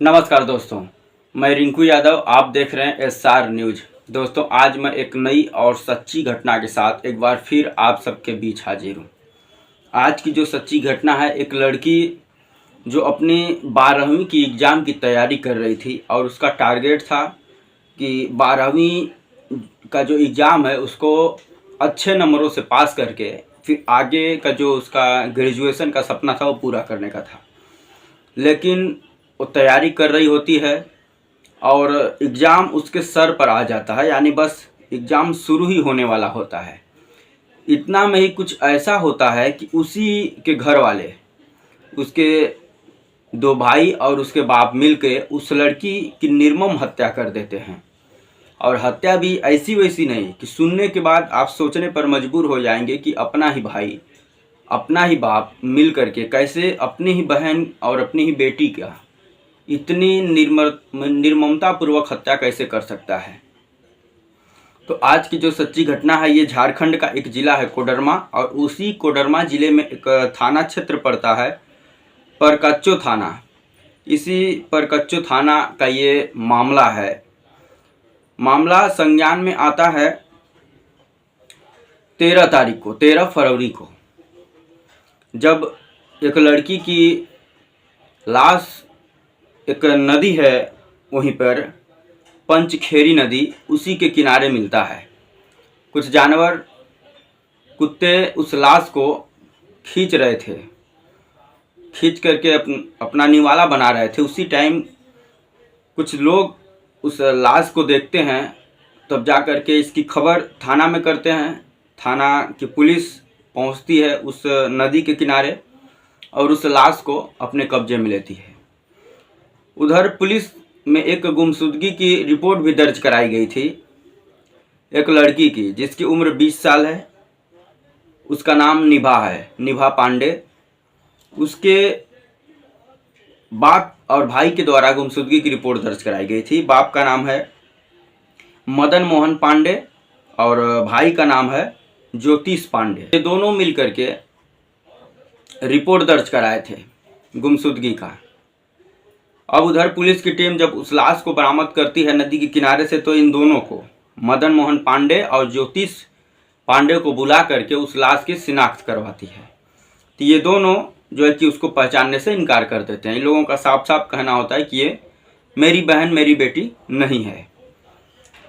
नमस्कार दोस्तों, मैं रिंकू यादव। आप देख रहे हैं एसआर न्यूज। दोस्तों, आज मैं एक नई और सच्ची घटना के साथ एक बार फिर आप सबके बीच हाजिर हूँ। आज की जो सच्ची घटना है, एक लड़की जो अपनी 12वीं की एग्ज़ाम की तैयारी कर रही थी और उसका टारगेट था कि 12वीं का जो एग्ज़ाम है उसको अच्छे नंबरों से पास करके फिर आगे का जो उसका ग्रेजुएशन का सपना था वो पूरा करने का था। लेकिन वो तैयारी कर रही होती है और एग्ज़ाम उसके सर पर आ जाता है, यानी बस एग्ज़ाम शुरू ही होने वाला होता है। इतना में ही कुछ ऐसा होता है कि उसी के घर वाले, उसके 2 भाई और उसके बाप मिलके उस लड़की की निर्मम हत्या कर देते हैं। और हत्या भी ऐसी वैसी नहीं कि सुनने के बाद आप सोचने पर मजबूर हो जाएंगे कि अपना ही भाई, अपना ही बाप मिल करके कैसे अपनी ही बहन और अपनी ही बेटी का इतनी निर्ममता पूर्वक हत्या कैसे कर सकता है। तो आज की जो सच्ची घटना है, ये झारखंड का एक ज़िला है कोडरमा, और उसी कोडरमा ज़िले में एक थाना क्षेत्र पड़ता है परकच्चो थाना। इसी परकच्चो थाना का ये मामला है। मामला संज्ञान में आता है 13 फरवरी को, जब एक लड़की की लाश एक नदी है वहीं पर, पंचखेरी नदी, उसी के किनारे मिलता है। कुछ जानवर, कुत्ते उस लाश को खींच रहे थे, खींच करके अपना निवाला बना रहे थे। उसी टाइम कुछ लोग उस लाश को देखते हैं, तब जा कर के इसकी खबर थाना में करते हैं। थाना की पुलिस पहुंचती है उस नदी के किनारे और उस लाश को अपने कब्जे में लेती है। उधर पुलिस में एक गुमशुदगी की रिपोर्ट भी दर्ज कराई गई थी, एक लड़की की जिसकी उम्र 20 साल है। उसका नाम निभा है, निभा पांडे। उसके बाप और भाई के द्वारा गुमशुदगी की रिपोर्ट दर्ज कराई गई थी। बाप का नाम है मदन मोहन पांडे और भाई का नाम है ज्योतिष पांडे। ये दोनों मिलकर के रिपोर्ट दर्ज कराए थे गुमशुदगी का। अब उधर पुलिस की टीम जब उस लाश को बरामद करती है नदी के किनारे से, तो इन दोनों को, मदन मोहन पांडे और ज्योतिष पांडे को बुला करके उस लाश की शिनाख्त करवाती है। तो ये दोनों जो है कि उसको पहचानने से इनकार कर देते हैं। इन लोगों का साफ साफ कहना होता है कि ये मेरी बहन, मेरी बेटी नहीं है।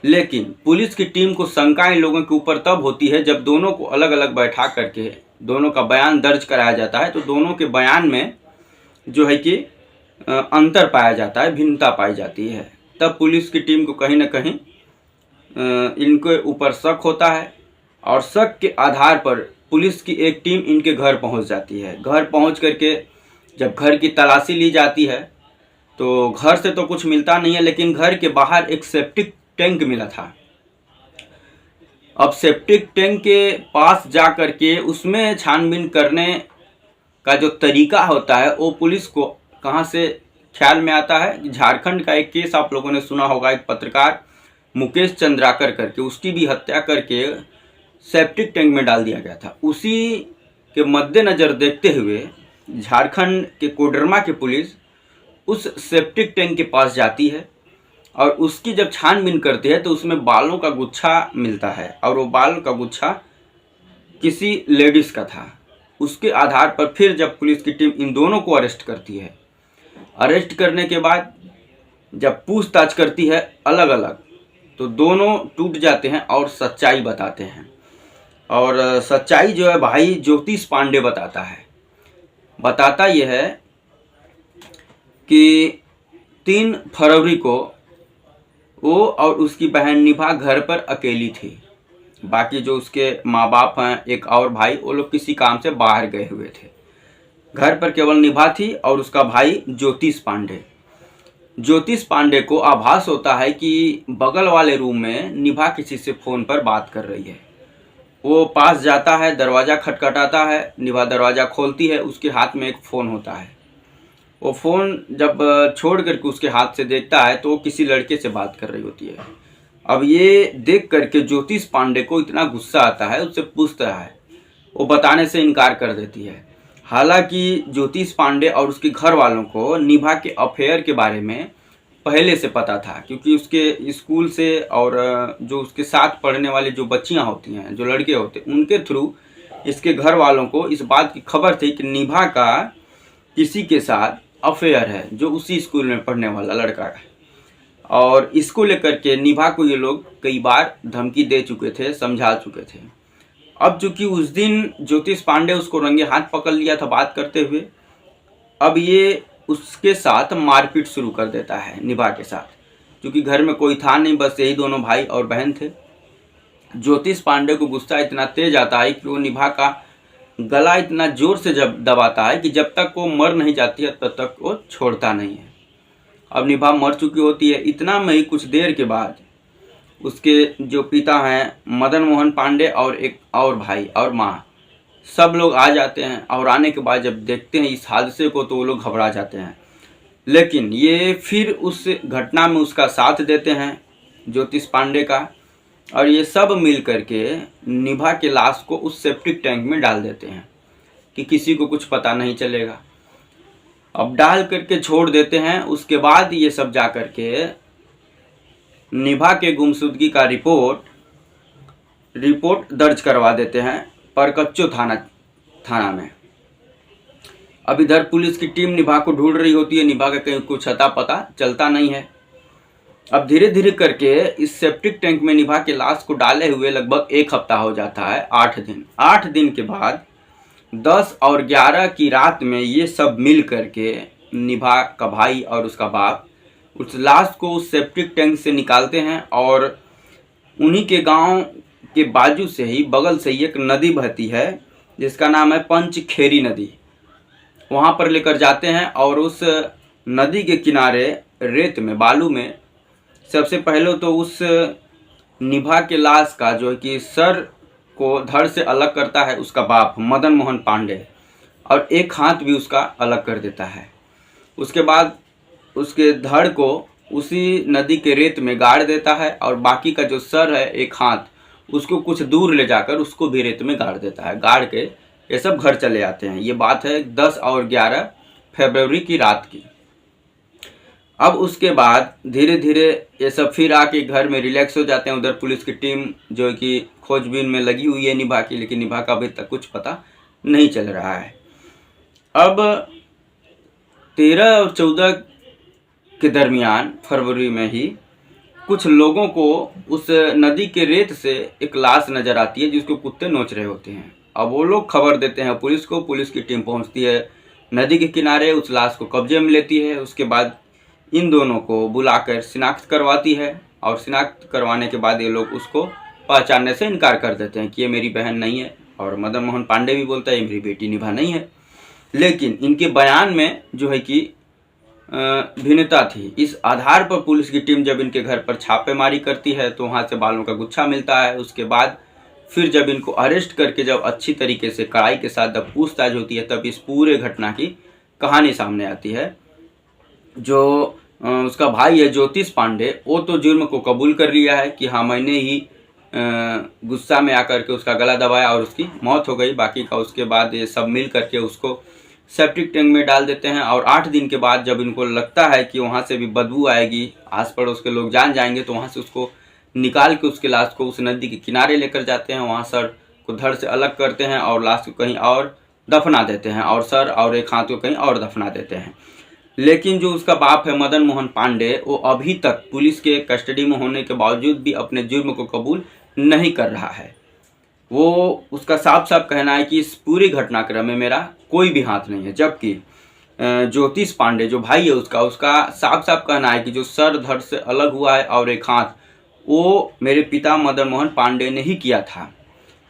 लेकिन पुलिस की टीम को शंका इन लोगों के ऊपर तब होती है जब दोनों को अलग अलग बैठा करके दोनों का बयान दर्ज कराया जाता है। तो दोनों के बयान में जो है कि अंतर पाया जाता है, भिन्नता पाई जाती है। तब पुलिस की टीम को कहीं ना कहीं इनके ऊपर शक होता है और शक के आधार पर पुलिस की एक टीम इनके घर पहुंच जाती है। घर पहुंच करके जब घर की तलाशी ली जाती है तो घर से तो कुछ मिलता नहीं है, लेकिन घर के बाहर एक सेप्टिक टैंक मिला था। अब सेप्टिक टैंक के पास जा करके उसमें छानबीन करने का जो तरीका होता है वो पुलिस को कहाँ से ख्याल में आता है। झारखंड का एक केस आप लोगों ने सुना होगा, एक पत्रकार मुकेश चंद्राकर करके, उसकी भी हत्या करके सेप्टिक टैंक में डाल दिया गया था। उसी के मद्देनज़र देखते हुए झारखंड के कोडरमा की पुलिस उस सेप्टिक टैंक के पास जाती है और उसकी जब छानबीन करती है तो उसमें बालों का गुच्छा मिलता है, और वो बाल का गुच्छा किसी लेडीज़ का था। उसके आधार पर फिर जब पुलिस की टीम इन दोनों को अरेस्ट करती है, अरेस्ट करने के बाद जब पूछताछ करती है अलग अलग, तो दोनों टूट जाते हैं और सच्चाई बताते हैं। और सच्चाई जो है भाई ज्योतिष पांडे बताता है। बताता यह है कि 3 फरवरी को वो और उसकी बहन निभा घर पर अकेली थी। बाकी जो उसके माँ बाप हैं, एक और भाई, वो लोग किसी काम से बाहर गए हुए थे। घर पर केवल निभा थी और उसका भाई ज्योतिष पांडे। ज्योतिष पांडे को आभास होता है कि बगल वाले रूम में निभा किसी से फ़ोन पर बात कर रही है। वो पास जाता है, दरवाज़ा खटखटाता है, निभा दरवाज़ा खोलती है, उसके हाथ में एक फ़ोन होता है। वो फ़ोन जब छोड़ करके उसके हाथ से देखता है तो वो किसी लड़के से बात कर रही होती है। अब ये देख करके ज्योतिष पांडे को इतना गुस्सा आता है, उससे पूछता है, वो बताने से इनकार कर देती है। हालांकि ज्योतिष पांडे और उसके घर वालों को निभा के अफेयर के बारे में पहले से पता था, क्योंकि उसके स्कूल से और जो उसके साथ पढ़ने वाले जो बच्चियां होती हैं, जो लड़के होते हैं, उनके थ्रू इसके घर वालों को इस बात की खबर थी कि निभा का किसी के साथ अफेयर है, जो उसी स्कूल में पढ़ने वाला लड़का है। और इसको लेकर के निभा को ये लोग कई बार धमकी दे चुके थे, समझा चुके थे। अब चूंकि उस दिन ज्योतिष पांडे उसको रंगे हाथ पकड़ लिया था बात करते हुए, अब ये उसके साथ मारपीट शुरू कर देता है निभा के साथ, क्योंकि घर में कोई था नहीं, बस यही दोनों भाई और बहन थे। ज्योतिष पांडे को गुस्सा इतना तेज आता है कि वो निभा का गला इतना जोर से जब दबाता है कि जब तक वो मर नहीं जाती है तब तक वो छोड़ता नहीं है। अब निभा मर चुकी होती है। इतना में ही कुछ देर के बाद उसके जो पिता हैं मदन मोहन पांडे और एक और भाई और माँ, सब लोग आ जाते हैं। और आने के बाद जब देखते हैं इस हादसे को तो वो लोग घबरा जाते हैं, लेकिन ये फिर उस घटना में उसका साथ देते हैं ज्योतिष पांडे का, और ये सब मिल करके निभा के लाश को उस सेप्टिक टैंक में डाल देते हैं कि किसी को कुछ पता नहीं चलेगा। अब डाल करके छोड़ देते हैं। उसके बाद ये सब जा करके निभा के गुमशुदगी का रिपोर्ट दर्ज करवा देते हैं परकच्चो थाना में। अब इधर पुलिस की टीम निभा को ढूंढ रही होती है, निभा का कहीं कुछ अता पता चलता नहीं है। अब धीरे धीरे करके इस सेप्टिक टैंक में निभा के लाश को डाले हुए लगभग 1 हफ्ता हो जाता है, 8 दिन। 8 दिन के बाद 10 और 11 की रात में ये सब मिल करके निभा का भाई और उसका बाप उस लाश को उस सेप्टिक टैंक से निकालते हैं, और उन्हीं के गांव के बाजू से ही बगल से ही एक नदी बहती है जिसका नाम है पंचखेरी नदी, वहाँ पर लेकर जाते हैं। और उस नदी के किनारे रेत में, बालू में सबसे पहले तो उस निभा के लाश का जो है कि सर को धड़ से अलग करता है उसका बाप मदन मोहन पांडे, और एक हाथ भी उसका अलग कर देता है। उसके बाद उसके धड़ को उसी नदी के रेत में गाड़ देता है, और बाकी का जो सर है, एक हाथ, उसको कुछ दूर ले जाकर उसको भी रेत में गाड़ देता है। गाड़ के ये सब घर चले आते हैं। ये बात है 10 और 11 फरवरी की रात की। अब उसके बाद धीरे धीरे ये सब फिर आके घर में रिलैक्स हो जाते हैं। उधर पुलिस की टीम जो है कि खोजबीन में लगी हुई है निभा की, लेकिन निभा का अभी तक कुछ पता नहीं चल रहा है। अब 13 और 14 के दरमियान फरवरी में ही कुछ लोगों को उस नदी के रेत से एक लाश नज़र आती है जिसको कुत्ते नोच रहे होते हैं। अब वो लोग खबर देते हैं पुलिस को, पुलिस की टीम पहुंचती है नदी के किनारे, उस लाश को कब्जे में लेती है। उसके बाद इन दोनों को बुलाकर शिनाख्त करवाती है, और शिनाख्त करवाने के बाद ये लोग उसको पहचानने से इनकार कर देते हैं कि ये मेरी बहन नहीं है। और मदन मोहन पांडे भी बोलता है ये मेरी बेटी निभा नहीं है। लेकिन इनके बयान में जो है कि भिन्नता थी। इस आधार पर पुलिस की टीम जब इनके घर पर छापेमारी करती है तो वहाँ से बालों का गुच्छा मिलता है। उसके बाद फिर जब इनको अरेस्ट करके जब अच्छी तरीके से कड़ाई के साथ जब पूछताछ होती है, तब इस पूरे घटना की कहानी सामने आती है। जो उसका भाई है ज्योतिष पांडे, वो तो जुर्म को कबूल कर लिया है कि हाँ मैंने ही गुस्सा में आकर के उसका गला दबाया और उसकी मौत हो गई। बाकी का उसके बाद ये सब मिल करके उसको सेप्टिक टैंक में डाल देते हैं। और 8 दिन के बाद जब इनको लगता है कि वहाँ से भी बदबू आएगी, आस पड़ोस के लोग जान जाएंगे, तो वहाँ से उसको निकाल के उसके लाश को उस नदी के किनारे लेकर जाते हैं। वहाँ सर को धड़ से अलग करते हैं और लाश को कहीं और दफना देते हैं, और सर और एक हाथ को कहीं और दफना देते हैं। लेकिन जो उसका बाप है मदन मोहन पांडे, वो अभी तक पुलिस के कस्टडी में होने के बावजूद भी अपने जुर्म को कबूल नहीं कर रहा है। वो उसका साफ साफ कहना है कि इस पूरी घटनाक्रम में मेरा कोई भी हाथ नहीं है। जबकि ज्योतिष पांडे जो भाई है उसका साफ साफ कहना है कि जो सर धड़ से अलग हुआ है और एक हाथ, वो मेरे पिता मदन मोहन पांडे ने ही किया था।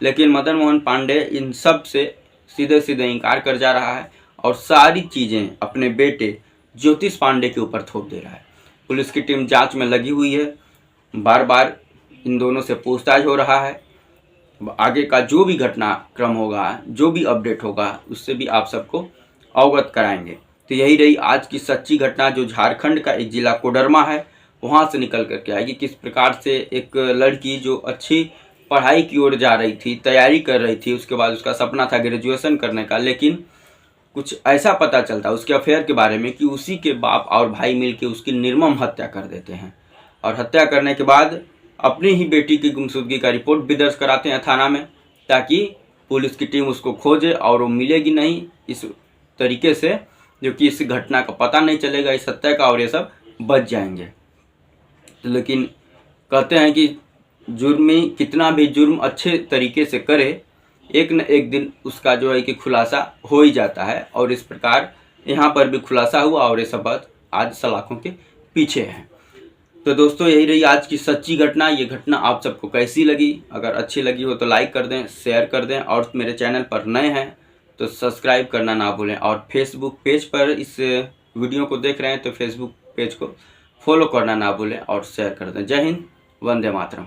लेकिन मदन मोहन पांडे इन सब से सीधे सीधे इनकार कर जा रहा है और सारी चीज़ें अपने बेटे ज्योतिष पांडे के ऊपर थोप दे रहा है। पुलिस की टीम जांच में लगी हुई है, बार बार इन दोनों से पूछताछ हो रहा है। आगे का जो भी घटनाक्रम होगा, जो भी अपडेट होगा, उससे भी आप सबको अवगत कराएंगे। तो यही रही आज की सच्ची घटना, जो झारखंड का एक ज़िला कोडरमा है वहाँ से निकल करके आएगी। किस प्रकार से एक लड़की जो अच्छी पढ़ाई की ओर जा रही थी, तैयारी कर रही थी, उसके बाद उसका सपना था ग्रेजुएशन करने का, लेकिन कुछ ऐसा पता चलता है उसके अफेयर के बारे में कि उसी के बाप और भाई मिलके उसकी निर्मम हत्या कर देते हैं, और हत्या करने के बाद अपनी ही बेटी की गुमशुदगी का रिपोर्ट भी दर्ज कराते हैं थाना में, ताकि पुलिस की टीम उसको खोजे और वो मिलेगी नहीं इस तरीके से, जो कि इस घटना का पता नहीं चलेगा, इस हत्या का, और ये सब बच जाएंगे। लेकिन कहते हैं कि जुर्मी कितना भी जुर्म अच्छे तरीके से करे, एक न एक दिन उसका जो है कि खुलासा हो ही जाता है, और इस प्रकार यहाँ पर भी खुलासा हुआ और ये सब बात आज सलाखों के पीछे है। तो दोस्तों यही रही आज की सच्ची घटना। ये घटना आप सबको कैसी लगी? अगर अच्छी लगी हो तो लाइक कर दें, शेयर कर दें, और मेरे चैनल पर नए हैं तो सब्सक्राइब करना ना भूलें। और फेसबुक पेज पर इस वीडियो को देख रहे हैं तो फेसबुक पेज को फॉलो करना ना भूलें और शेयर कर दें। जय हिंद, वंदे मातरम।